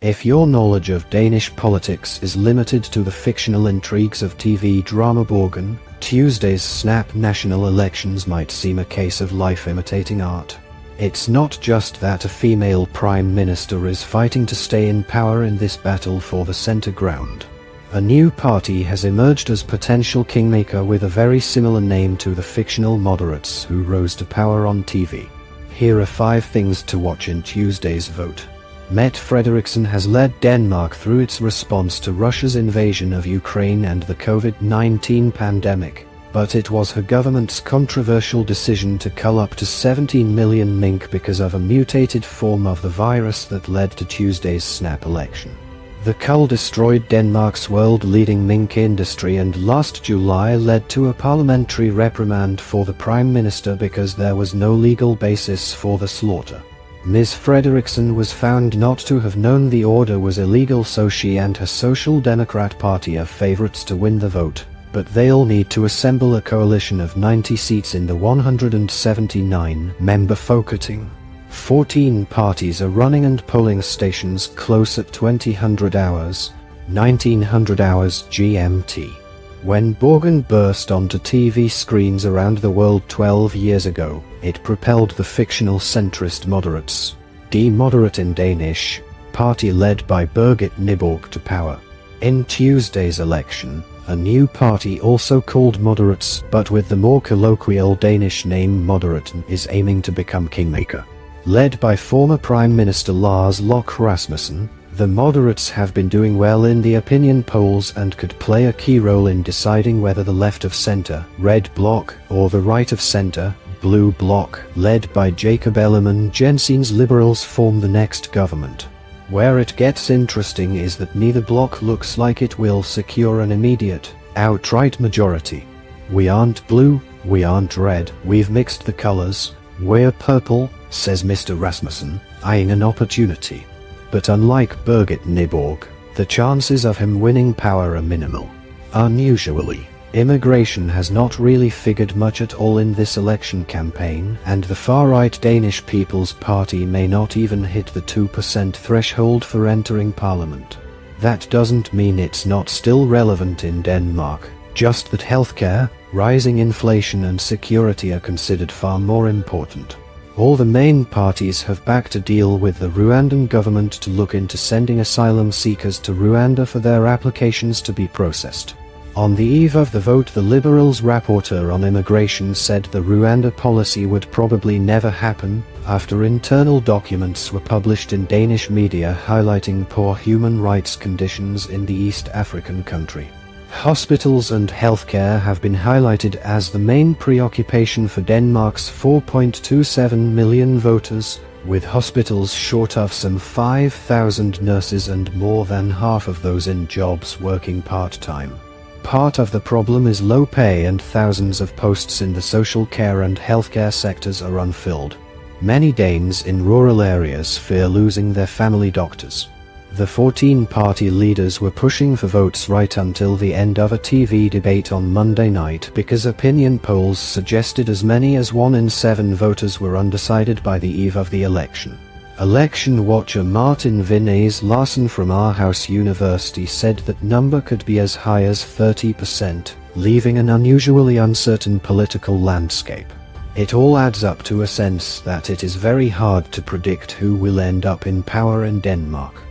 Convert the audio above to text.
If your knowledge of Danish politics is limited to the fictional intrigues of TV drama Borgen, Tuesday's snap national elections might seem a case of life imitating art. It's not just that a female prime minister is fighting to stay in power in this battle for the center ground. A new party has emerged as potential kingmaker with a very similar name to the fictional moderates who rose to power on TV. Here are 5 things to watch in Tuesday's vote. Mette Frederiksen has led Denmark through its response to Russia's invasion of Ukraine and the COVID-19 pandemic, but it was her government's controversial decision to cull up to 17 million mink because of a mutated form of the virus that led to Tuesday's snap election. The cull destroyed Denmark's world-leading mink industry and last July led to a parliamentary reprimand for the Prime Minister because there was no legal basis for the slaughter. Ms. Frederiksen was found not to have known the order was illegal, so she and her Social Democrat Party are favorites to win the vote, but they'll need to assemble a coalition of 90 seats in the 179-member Folketing. 14 parties are running and polling stations close at 2000 hours, 1900 hours GMT. When Borgen burst onto TV screens around the world 12 years ago, it propelled the fictional centrist moderates, De Moderate in Danish, party led by Birgit Nyborg to power. In Tuesday's election, a new party also called Moderates but with the more colloquial Danish name Moderaten is aiming to become kingmaker. Led by former Prime Minister Lars Løkke Rasmussen, the moderates have been doing well in the opinion polls and could play a key role in deciding whether the left of center, red bloc, or the right of center, blue bloc, led by Jacob Ellemann-Jensen's Liberals form the next government. Where it gets interesting is that neither bloc looks like it will secure an immediate, outright majority. We aren't blue, we aren't red, we've mixed the colors, we're purple, says Mr. Rasmussen, eyeing an opportunity. But unlike Birgit Nyborg, the chances of him winning power are minimal. Unusually, immigration has not really figured much at all in this election campaign, and the far-right Danish People's Party may not even hit the 2% threshold for entering parliament. That doesn't mean it's not still relevant in Denmark, just that healthcare, rising inflation and security are considered far more important. All the main parties have backed a deal with the Rwandan government to look into sending asylum seekers to Rwanda for their applications to be processed. On the eve of the vote, the Liberals' rapporteur on immigration said the Rwanda policy would probably never happen, after internal documents were published in Danish media highlighting poor human rights conditions in the East African country. Hospitals and healthcare have been highlighted as the main preoccupation for Denmark's 4.27 million voters, with hospitals short of some 5,000 nurses and more than half of those in jobs working part-time. Part of the problem is low pay and thousands of posts in the social care and healthcare sectors are unfilled. Many Danes in rural areas fear losing their family doctors. The 14 party leaders were pushing for votes right until the end of a TV debate on Monday night because opinion polls suggested as many as 1 in 7 voters were undecided by the eve of the election. Election watcher Martin Vinæs Larsen from Aarhus University said that number could be as high as 30%, leaving an unusually uncertain political landscape. It all adds up to a sense that it is very hard to predict who will end up in power in Denmark.